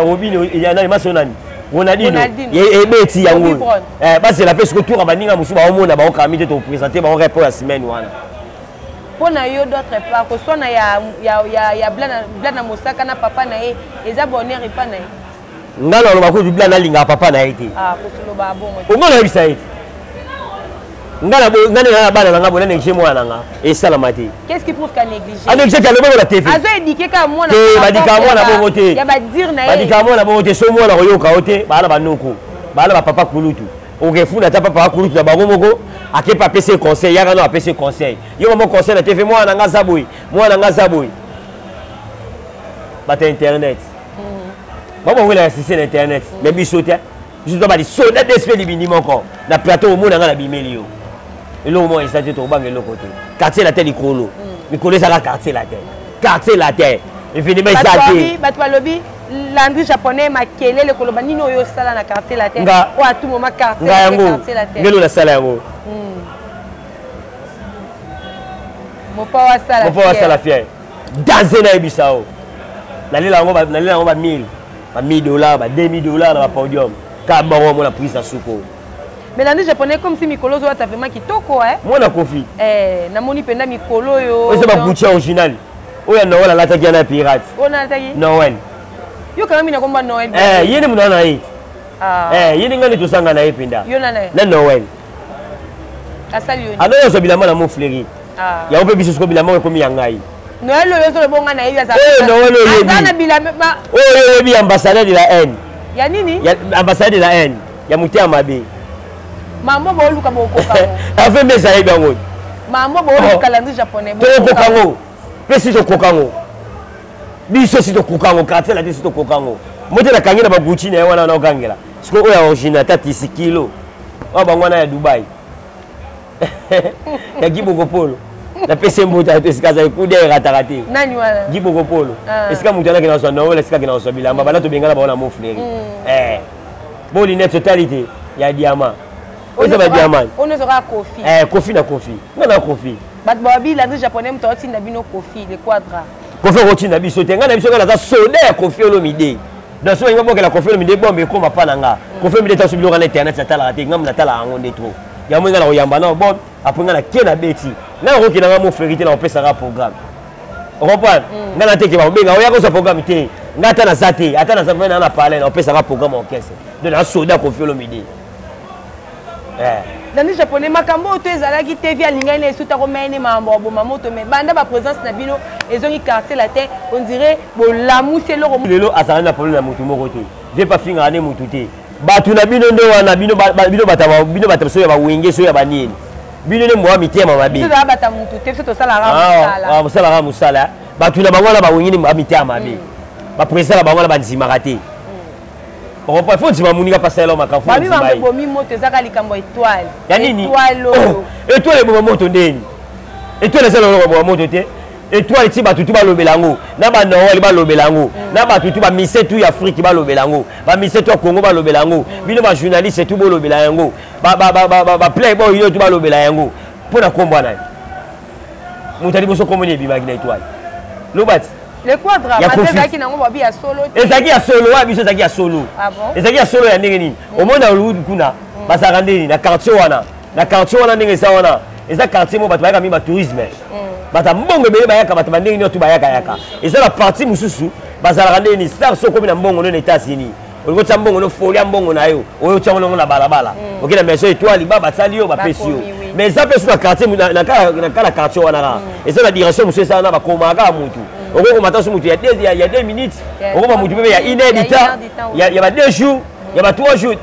robino ya na masonani Ronaldinho ebeti yango basi la pese ko tour baninga musuba omona ba okamite to présenter ba on répond la semaine wana. Pour yo d'autre part que soit na ya blana Mosaka na papa na ye eza bonheur et pas na ye ngalo ba ko du blana linga papa na ye te ko solo ba bon o ngalo bisa ye ngala bo ngane na bana nga bona négligé mwana nga et salamati qu'est-ce qui prouve qu'a négligé a négligé ka le bon la TV azo éduquer ka mwana ba dika mwana bo moté ya ba dire na ye ba dika mwana bo moté so mwana ko yoka oté bala banoko bala ba papa kulutu okefuna ta papa kulutu na bango moko ake pa PC conseil yaka no PC conseil yo mo conseil na TV mwana nga zaboui bata internet baba wela assisté na internet mais bisote bisote ba di so na despé libini moko na plateau mona nga na bimelio elo mo isaje to bange lo côté quartier la tête likolo mikolo ça la quartier la tête et fini ba isaje bat balobi landry japonais makele le koloba nino yo sala na quartier la tête o à tout moment quartier la tête ngelo la sala yango Mopa wa sala fier danser na ebisao nalela yango ba 1000 dollars ba 2000 dollars na ba podium ka bango mo na prise à suko. Mais landry japonais comme si mikolo zo ta vraiment kitoko moi na kofi na moni penda mikolo yo o se ba boutique original o ya Noël la taki na pirate ona taki Noël yo kama mina komba Noël yene muna na yi yene ngani to sanga na epinda yo na Noël asali yo ano yo so bilama na mo fleri ya ope biso ko bilama ko mi yangai Noël yo so le bonga na yiya za Noël yo yebi azana bilama yo yebi ambassadeur de la haine ya nini ya ambassadeur de la haine ya mutia mabe mambo bo luka bo koka ave meza yebi yango mambo bo luka landry japonais to kokango pesi to kokango biso si to kokango quartier la si to kokango mote na kangela ba Gucci na wana na okangela siko oya original tati 6 kilo wa bangwana ya Dubai ya Giboko Polo Na pese mbuta to esika za ikude ratarate. Nani wana? Giboko polo. Esika mutu ana kina so no esika kina so bilamba bana to bengala ba na mo frère. Bon l'inet totalité ya diamant. Oza ba diamant. On ne sera Kofi. Kofi na Kofi. Na Kofi. Bat babi la japonais mto oti na bino Kofi le quadra. Kofi roti na biso te ngana biso kana za soda Kofi Olomide. Dans ce moment que la Kofi Olomide bombe ko mapana nga. Kofi Olomide ta subilo kana internet ta tala te ngam na tala ngo ndetro. Ya mwenga na oyamba na bon après ngana kena beti. Na roki na mo frérité na opesa ra programme. On comprend? Ngana te ke ba benga oya ko sa programme te. Ngata na zate, ata na zate na parler na opesa ra programme orchestre. De la soda Kofi Olomide. Dans les japonais makambo to ezala ki TV alinga ina esuta ko mene mambo boma moto me banda ba présence na bino ezongi quartier latin on dirait bo lamu c'est loro lelo asana na problème na mutu moko te je pas finga ane mutu te batu na bino ndo wana bino bata so ya ba wenge so ya ba nini bino ne mwa mitema mabe to da bata mutu te so to sala ra musala musala batu na bango na ba wenge ni mwa mitema mabe ba président na bango na ba nzimaka te. On va pas dire que passer là makafu. Babi mambe bomi moto ezaka likambo étoile. Ya nini? Étoile. Étoile bomo moto ndeni. Étoile c'est le bomo moto te. Étoile ti ba tutu ba lobelango. Na ba Noël ba lobelango. Na ba tutu ba mise tout Afrique ba lobelango. Ba mise tout Congo ba lobelango. Bino ba journaliste tout bo lobelango. Ba playboy yo tout ba lobelango. Pona kombo na. Mutali boso komoni bi magina étoile. Lobati. Le quadra, qui n'a pas bien solo. Ezaki ya solo, wa biso ezaki ya solo. Ah bon? Ezaki ya solo ya ndenge nini? Omona Hollywood kuna, basarandeni na quartier wana. Na quartier wana ndenge sa wana. Eza quartier mo bato bayaka mi ba tourisme. Bata mbongo bele bayaka bato bandenge ni otu bayaka yaka. Eza la partie mususu, basarandeni star so komi na mbongo no États-Unis. Oliko tsa mbongo no folia mbongo na yo. Oyo tsa mbongo na balabala. Okina meso étoile ba batsali yo ba pesi yo. Mais ça peut sur la quartier na kala quartier wana. Eza la direction mususu sana ba komaka mutu. Il y a 2 minutes, il y a 1 heure, il y a 2 jours, il y a 3 jours.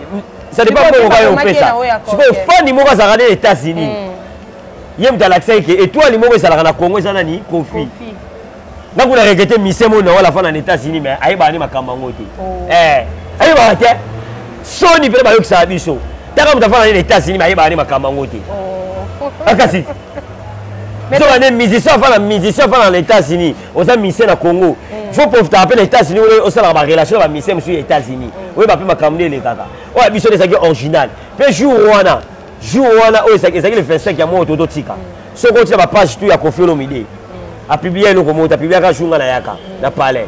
Ça dépend de comment on fait ça. Si vous fan de Moka Zarade aux États-Unis, il y a un accès et toi, les Moka Zarade au Congo, ça n'a ni Kofi. Donc, on a regretté Missemo dans la fin aux États-Unis, mais aïe, bah, ni ma camangote. Aïe, bah, tiens, Sony peut pas que ça a biso. T'as comme ta fin aux États-Unis, mais aïe, bah, ni ma camangote. Akasi. Mais on est musicien dans les États-Unis, on a mis au Congo. Il faut profiter après les États-Unis, on a une relation avec les États-Unis. On va pas camder les gars. On a mis sur des originales. Mais jour Rwanda, c'est le 25 qui a monté au Tika. Ce qu'on a page tout, il y a Kofi Olomide. A publié le remonte, a publié un jour dans Yaka, dans palais.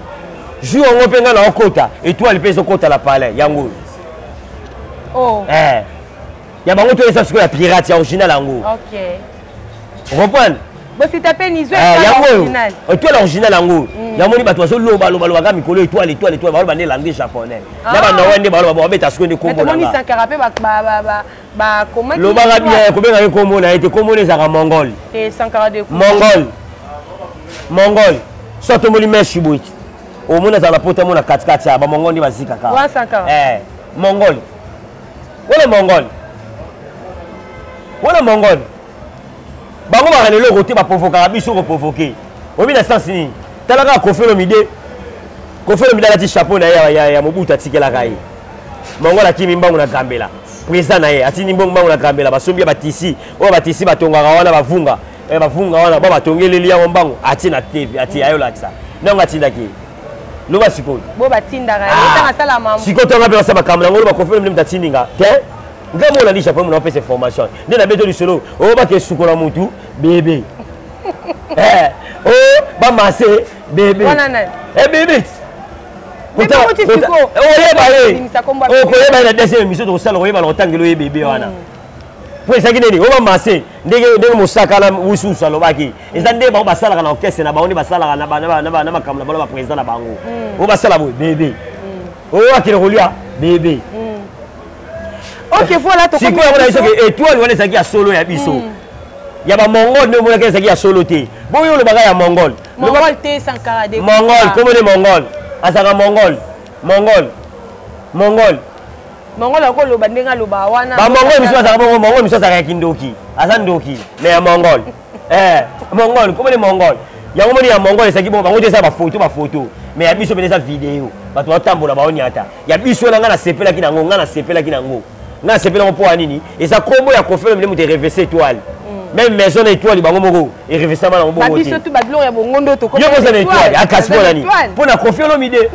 Jour on peut aller au Kota, et toi, il pèse au Kota, la palais, Yango. Oh. Il y a beaucoup de choses que la pirate, c'est original Yango. Ok. Vous comprenez? Si tu as une original. Étoile original en haut. Il y a mon bateau solo loba mikolo étoile ba ba langue japonais. Na ba nawende ba ba beta skonde kombo na. Mais comment Sankara ba comment loba ga bien ko benga kombo na été kombo les ara mongol. Et Sankara de Mongol. Soto moli meshibo. O mona za la pota mona katikati ba mongol ndi bazika ka. Wa Sankara. Mongol. Wala mongol. Bango ba le côté ba provoquer biso ko provoquer. Obi na sens ni. Talaka Kofi Olomide. Kofi Olomide la ti chapeau na ya Mobutu atikela kai. Mongo la kimi mbangu na Gambela. Président na ye atini mbangu na Gambela basombi ba tisi. O ba tisi batonga wana bavunga. Bavunga wana ba batongeleli ya mbangu atina TV ati ayo laksa. Nonga tindaki. Loba siko. Bo batinda ga etanga sala mamu. Siko tonga pe basaba kamla ngolo ba Kofi Olomide mtatindinga. Te? Ngamo la lisha pour mon faire formation. Dès la béto du solo, oh ba ke sukola mutu bébé. Oh ba massé bébé. Bébé. Pourtant, oh yeba na deuxième émission de sala oyeba na tangelo ye bébé wana. Pour ça qui oh ba massé ndenge mosaka la wusu salo baki. Ezande ba sala na orchestre na ba oni ba sala na makamla ba président na bango. Oh ba sala bébé. Oh akile rolia bébé. Ok, voilà, tu comprends. Si quoi, étoile, on est à solo ya biso. Il y a pas Mongol, ne moi qui à solo té. Bon, il y a le bagage à Mongol. Mongol té Sankara de. Mongol, comment les Mongol? Asaka Mongol. Mongol ako lo bandenga lo bawana. Ba Mongol miso asaka Mongol miso asaka kindoki. Asandoki. Mais Mongol. Mongol, comment les Mongol? Il y a un moment ya Mongol c'est qui bon, ba ngote ça ba photo. Mais ya biso beneza vidéo. Ba to tambola ba oniata. Ya biso na ngana sepela kinango, ngana sepela kinango. Na sepela mpo anini? Et ça combo ya Kofi Olomide mu te reverser étoile. même maison étoile bango moko et réfléchissement na bongo biso tout ba gloire ya bongondo to ko yo ko étoile akaspo nani pour na Koffi Olomide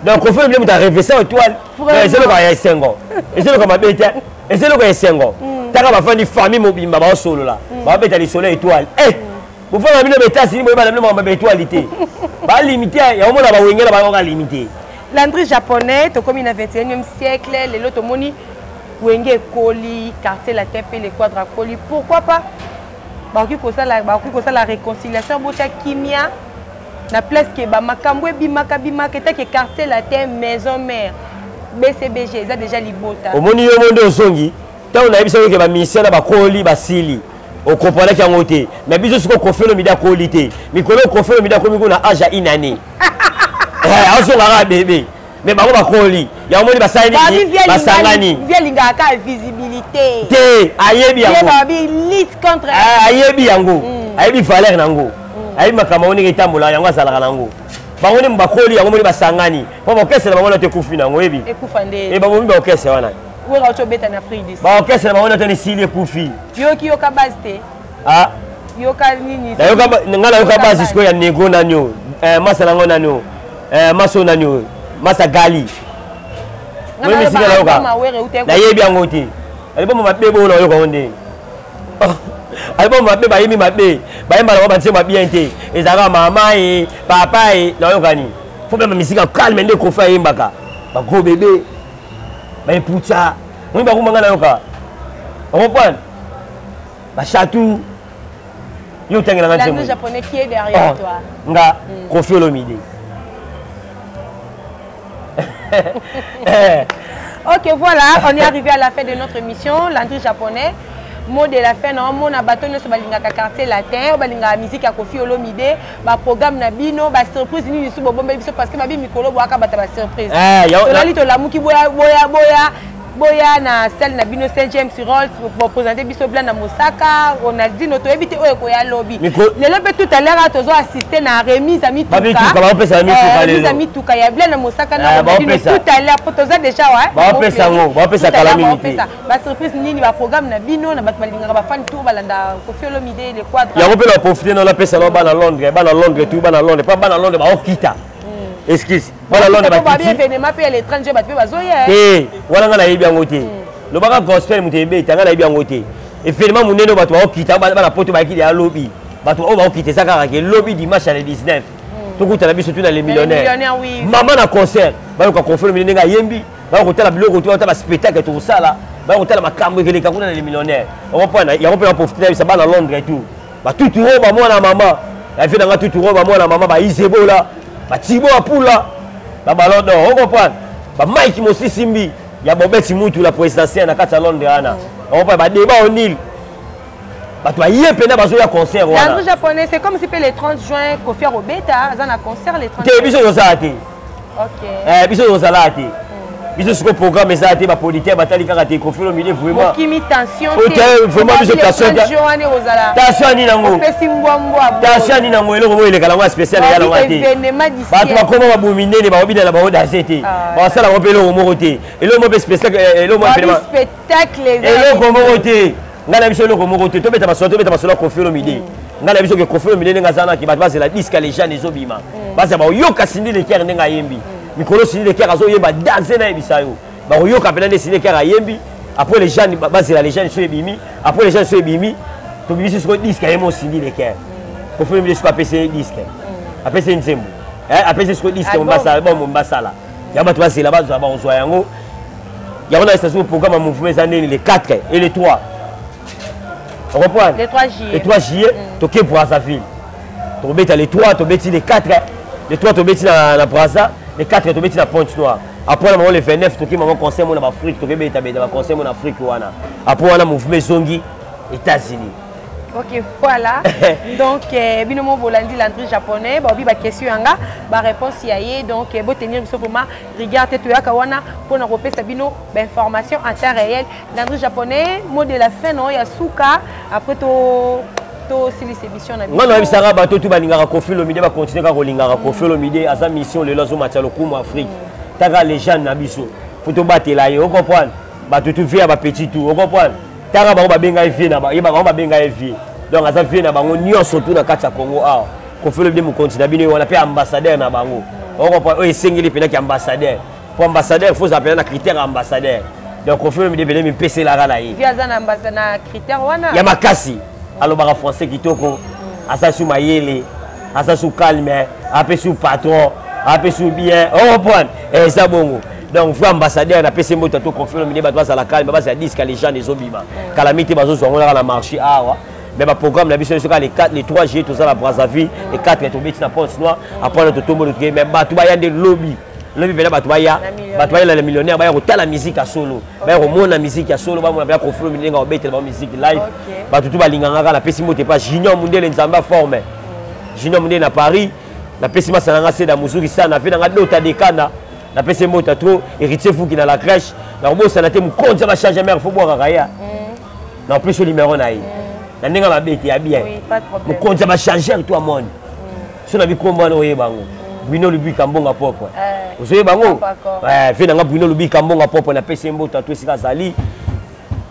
donc Koffi Olomide muta réfléchissement étoile c'est le ba ya sengo et c'est le comme beta et c'est le ko ya sengo taka ba fandi famille mobimba ba solo là ba beta li soleil étoile eh vous faites bino beta si mo ba na mo ba étoilité ba limité ya o mona ba wengela ba ko limité Landry japonais to comme na 21e siècle les loto moni wenge koli quartier la tepe les quadra koli pourquoi pas bakoki kosa la réconciliation bota kimia na place ke ba makambo bimaka eta ke quartier la tepe maison mère BCBG ça déjà libota omoni yo monde osongi tant on a biso ke ba ministère ba koli ba sili o comprendre ki ngote mais biso siko Koffi Olomide koli te mikolo Koffi Olomide ko mikona âge une année aso ngara bébé mais bango bakoli ya omoni basani basangani vielinga ka visibilité te ayebi yango babi lutte contre ayebi yango ayebi valeur nango ayebi makama oni ketambola yango asalaka nango bango ni bakoli yango omoni basangani po bakesela bango na te kufi nango yebi ekufa nde e bango mi bakesela wana wera ocho beta na Afrique du Sud bakesela bango na te ni sili kufi yoka base te yoka nini ngala yoka base siko ya nego nanyo masala ngo nanyo maso nanyo masa gali moi misika na yoka na yebi yango te album mabe bo na yoka onde album mabe ba yimi mabe ba yimba na ba nse mabe nte ezaka mama e papa e na yoka ni faut même misika calme nde ko fa yimbaka ba gros bébé ba epucha moi ba kumanga na yoka on comprend ba chatou yo tengela na nse mo japonais qui est derrière toi nga Koffi Olomide. Ok, voilà, on est arrivé à la fin de notre émission. Landry japonais, mot de la fin, non, mon abaton sur balinga quartier latin, balinga musique à Koffi Olomide, ba programme na bino, ba surprise ni sur bombe biso parce que ma bi mikolo boaka bata ba surprise. To la lito la muki boya na celle na bino 5e sur rôle pour présenter biso blanc na Mosaka, on a dit notre éviter o ko ya lobby. Le lobby tout à l'heure tozo assister na remise à Mituka. Remise à Mituka ya blanc na Mosaka na tout à l'heure pour tozo déjà ouais. Ba pesa ngo, ba pesa calamité. Ba surprise nini ba programme na bino na balinga ba fan tour balanda Koffi Olomide les quadres. Ya ko profiter na la pesa na ba na Londres tout ba na Londres pas ba na Londres ba okita. Excuse. Voilà l'on est pas bien événement puis l'étranger ba bazoya. Eh, wala nga na yebi yango te. Le baka gospel mutebe tanga na yebi yango te. Événement munene bato ba okita ba na poto ba kiti ya lobby. Bato o ba okita saka ke lobby dimanche à le 19. To kuta na biso tu na les millionnaires. Oui. Maman na concert, ba ko confirmer minene nga yembi, ba ko tala biloko to ta spectacle to sala, ba ko tala makambo ke le kakuna na les millionnaires. On comprend ya ko peut profiter ça ba na Londres et tout. Ba tout ro ba moi na maman. Ya fait nga tout ro ba moi na maman ba Isebo là. Ba Tibo Apula. Ba ballon d'or, on comprend. Ba Mike Mosi Simbi, ya Bobeti Mutu la présidentielle na kata Londres ana. On comprend ba débat au Nil. Ba toi yé pena ba zo ya concert wana. Landry japonais, c'est comme si le 30 juin Koffi Olomide za na concert le 30. Te biso zo salate. OK. Biso zo salate. Biso ce programme ça te ba politique batali kaka te Koffi Olomide vraiment. Kimi tension. Vraiment biso tension. Tension ni nango. Tension ni nango eloko mo eleka lango spécial ya lango te. Bato bakoma ba bominene ba obina la ba odazete. Ba sala ko pelo mo roté. Eloko mo spécial eloko mo vraiment. Spectacle. Eloko mo roté. Ngala biso eloko mo roté. To beta basolo Koffi Olomide. Ngala biso ke Koffi Olomide ngazana ki bato bazela disque les gens les obima. Baza ba yoka sindi le cœur ndenga yembi. Mikolo sindi le cœur azo yeba danser na ebisayo. Ba yoka pena sindi le cœur yembi. Après les gens bazela les gens so ebimi. Après les gens so ebimi. To biso so disque yemo sindi le cœur. Koffi Olomide so apese disque. Apese nzembo. Apese so disque mbasa bon mbasala. Ya bato bazela bazo ba ozwa yango. Ya on a station programme mouvement année les 4 et les 3. On reprend. Les 3 juillet. Les 3 juillet, toqué pour Brazzaville. Tu bêtes les 3, tu bêtes les 4. Les 3, tu bêtes la Brazza. Les 4, tu bêtes la Pointe-Noire. Après, le 29, tu as un conseil en Afrique. Tu as un conseil en Afrique. Après, on a un mouvement Zongi, États-Unis. Ok, voilà. Donc, binomo bolandi Landry japonais, ba obi ba question anga, ba réponse yaye. Donc, bo tenir biso vraiment regarder to yaka wana pour na repesa bino ba information en temps réel. Landry japonais, mot de la fin non ya suka après to sili émission na biso. Ngana bisanga bato tu balingaka Koffi Olomide ba continuer ka kolingaka Koffi Olomide asa mission le lozo matcha lokumu Afrique. Taka les gens na biso. Faut to batela ye, on comprend. Bato tu via ba petit tout, on comprend. Tara ba benga vie na ba, ba benga vie. donc aza vie na bango nyo surtout na kati ya Congo ah ko fait le bien mon continent bino on appelle ambassadeur na bango on comprend eux singeli pena ki ambassadeur pour ambassadeur faut appeler na critère ambassadeur donc on fait le bien me PC la rana yi via za na ambassadeur na critère wana ya makasi alobaka français kitoko asa su mayele asa su calme apé su patron apé su bien on comprend et ça bongo donc faut ambassadeur na PC moto to confirme mine ba la calme ba ça disque les gens des obima calamité bazo zo on na marché awa mais le programme la vision sur les 4 les 3 G tout ça la Brazzaville et 4 est tombé na Ponce Noir après le tombeau de mais batu ba ya des lobby lobby bela batu ba ya les millionnaires ba ya ko la musique à solo ba ya ko mona musique à solo ba mo ba confirme mine nga obete ba musique live batu tu ba linganga la PC moto pas Junior Mundele nzamba formé Junior Mundele na Paris la PC ma salanga c'est da muzuri sana fait nga dota de kana la PC mota trop héritier fou qui dans la crèche na robo ça na te mu konza ba charger mère faut boire kaya na plus le numéro na yi na ndinga ba beti ya bien oui pas de problème mu konza ba charger toi monde so na bi komba no ye bango Bruno Lubi Kambonga popo ozoye bango fait na nga Bruno Lubi Kambonga popo na PC mota trop sika zali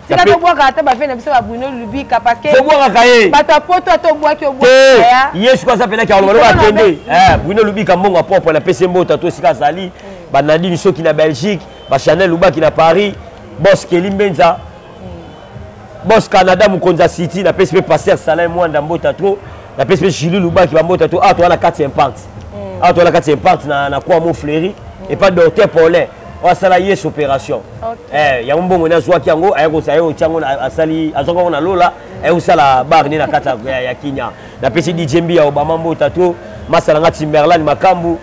sika to boire ata ba fait na biso ba Bruno Lubi ka parce que faut boire kaye bato poto to boire ki oboire ya yesu kwa sapena ki alobalo atende Bruno Lubi Kambonga popo na PC mota trop sika zali ba Nadine Soki na Belgique ba Chanel Luba ki na Paris boss Kelimbenza boss Canada Mukonza City na PSP Pasteur Salin Mwanda Mbota trop na PSP Julie Luba ki ba Mbota trop ah toi la 4 impact ah toi la 4 impact na quoi mon fleury et pas docteur Paulin on sala yes opération ya mbongo na zwa kiango ayako sayo tiango asali azongo na lola ay usala bar ni na kata ya Kinya na PSP DJ Mbi ya Obama Mbota trop masala ngati Merlan Makambu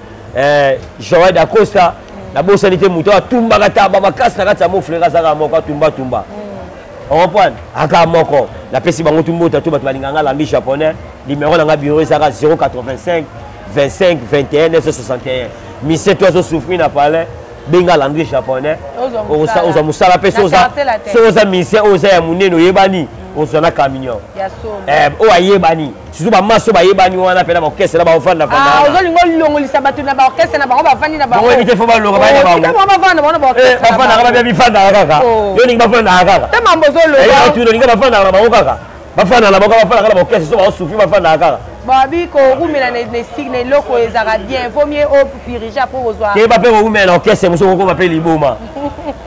Joël Dacosta la bosanité muto atumba kata baba kasa kata mo fleury zaka moko tumba on reprend aka moko la pesi bango tumbo tato bato balinganga lambi japonais numéro na nga bureau ezaka 085 25 21 961 mise toi zo souffrir na palais benga lambi japonais oza musala pesi oza mise oza ya muneno yebani oza na camion o ayebani surtout ba maso ba yebani wana pena ba orchestre ba ofanda fanda ozolingo longolisa bato na ba orchestre na bango bafandi na bango bongo te fo ba longa ba na bango ba bafanda ba orchestre ba fanda ba bifanda kaka yo ninga ba fanda kaka te mambo zolo tu ninga ba fanda na bango kaka ba fanda na bango ba fanda ba orchestre so ba souffrir ba fanda kaka babi ko rumela ne signe loko ezara bien vaut mieux au dirige pour ozwa ke ba pe rumela orchestre muso ko ba pe liboma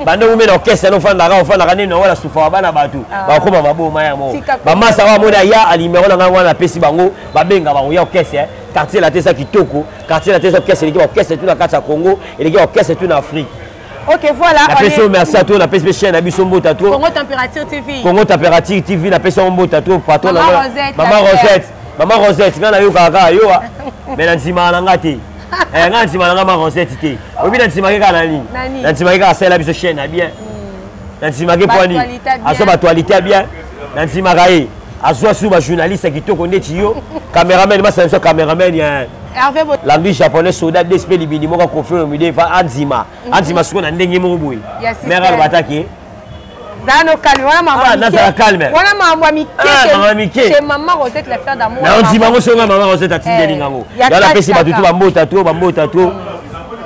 bande rumela orchestre no fanda ka nini wala souffrir bana batu ba koma maboma ya mo ba masa wa moda ya alimero na ngwa na pesi bango ba benga ba ya orchestre quartier la tesa kitoko quartier la tesa orchestre les orchestre tout na kata Congo et les orchestre tout en Afrique. OK voilà la personne merci à toi la personne chaîne na biso mbota to Congo Température TV Congo Température TV la personne mbota to patron Maman Rosette ngana yo kaka yo mais na ntima na ngati ngana ntima na Maman Rosette te obi na ntima ka nani na ntima ka sala biso chaîne na bien na ntima ke poni aso ba actualité bien na ntima ka e aso su ba journaliste kitoko ndeti yo cameraman ba sa cameraman ya l'anglais japonais soldat d'esprit libini moko confirme mide fa anzima siko na ndenge moko boye mera bataki Dano calme wana mambo calme wana mambo mike chez maman Rosette la faire d'amour na anzima ngo songa maman Rosette atindeli ngango yala pesi batu tu bambota to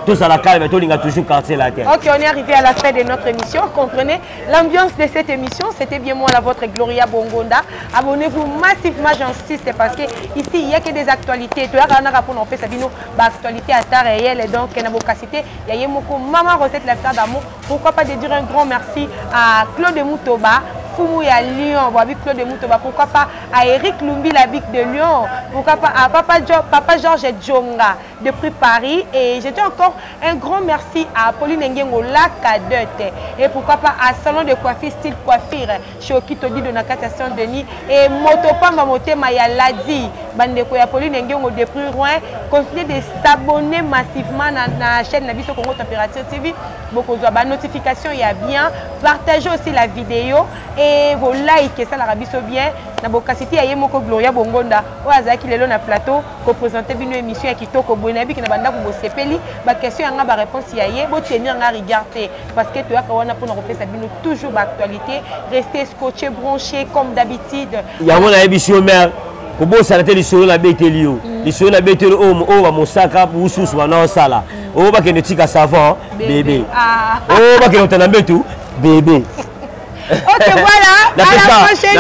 tout ça la calme tout linga toujours quartier la terre. OK, on est arrivé à la fin de notre émission. Comprenez l'ambiance de cette émission, c'était bien moi la votre Gloria Bongonda. Abonnez-vous massivement, j'insiste parce que ici il y a que des actualités. Tu as rien à pour nous faire ça bino actualité à temps réel et donc na bocacité, il y a moko maman Rosette la faire d'amour. Pourquoi pas de dire un grand merci à Claude Moutoba Fumu ya Lyon, Claude Moutoba, pourquoi pas à Eric Lumbi la Bic de Lyon, pourquoi pas à Papa Georges Djonga depuis Paris et j'ai dit encore un grand merci à Pauline Ngengo la Cadotte et pourquoi pas à Salon de coiffure style coiffure chez Okitodi de Nakata Saint-Denis et Motopa Mamotema ya Ladi bandeko ya Pauline Ngengo depuis Rouen. Continuez de s'abonner massivement à la chaîne Nabiso Congo Température TV, beaucoup de notifications, il y a bien, partagez aussi la vidéo et vos likes, ça la rabiso bien. Na bokasiti ya Yemoko Gloria Bongonda o azaki lelo na plateau ko présenter bino émission ya kitoko bonabi ki na banda ko bosepeli ba question nga ba réponse ya ye bo tenir nga regarder parce que tu as kawana pour na repesa bino toujours ba actualité, restez scotché branché comme d'habitude. Ya mona émission mère ko bo sala te lisolo la betelio lisolo la betelo o ba mosaka bususu bana sala o ba ke netika savant bébé o ba ke otana betu bébé Ok, voilà. À la prochaine.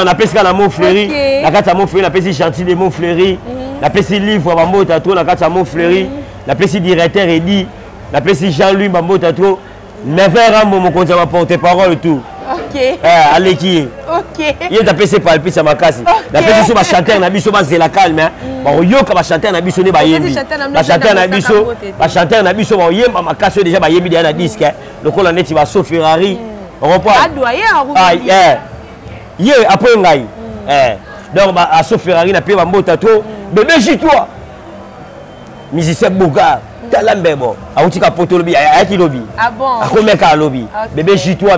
On appelle ça la Montfleury. La carte à Montfleury, on appelle ça gentil de Montfleury. On appelle ça livre Bambo Tato, la carte à Montfleury. On appelle ça directeur Eddy. On appelle ça Jean-Louis Bambo Tato. Mais faire un moment quand on va porter parole et tout. Ok. Allez qui? Ok. Il est appelé palpi ça m'a cassé. La personne va chanter un abisso va zéla calme. Bon yo quand va chanter un abisso ne va yembi. Va chanter un abisso, va chanter un abisso va yemba ma casse déjà va yembi derrière la disque. Le col en est il va sauf Ferrari. On reprend. Ah yeah. Après ngai. Donc à sauf Ferrari na pe va mbota to. Bébé chez toi. Musicien Bouga. Talambebo, Aoutika Poto Lobby, Aiki Lobby. Ah bon? Akomeka Lobby. Bébé Chitois,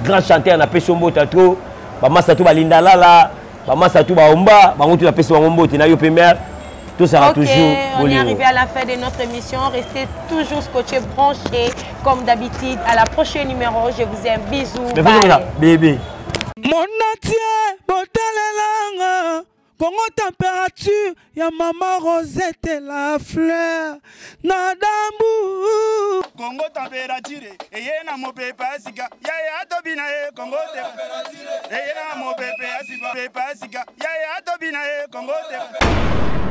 grand chanteur, on appelle son mot tato. Maman Satou Balinda Lala, Maman Satou Baomba, Maman tu l'appelles son mot, Tina Yopemer. Tout ça va toujours. On est arrivé à la fin de notre émission. Restez toujours scotchés, branchés, comme d'habitude. À la prochaine numéro, je vous aime. Bisous. Bébé. Mon atier, botalelanga. Congo température, ya maman Rosette la fleur. Nadambu. Congo température, eye na mo pepe asika. Ya tobina Congo température. Eye na mo pepe asika. Ya tobina Congo température.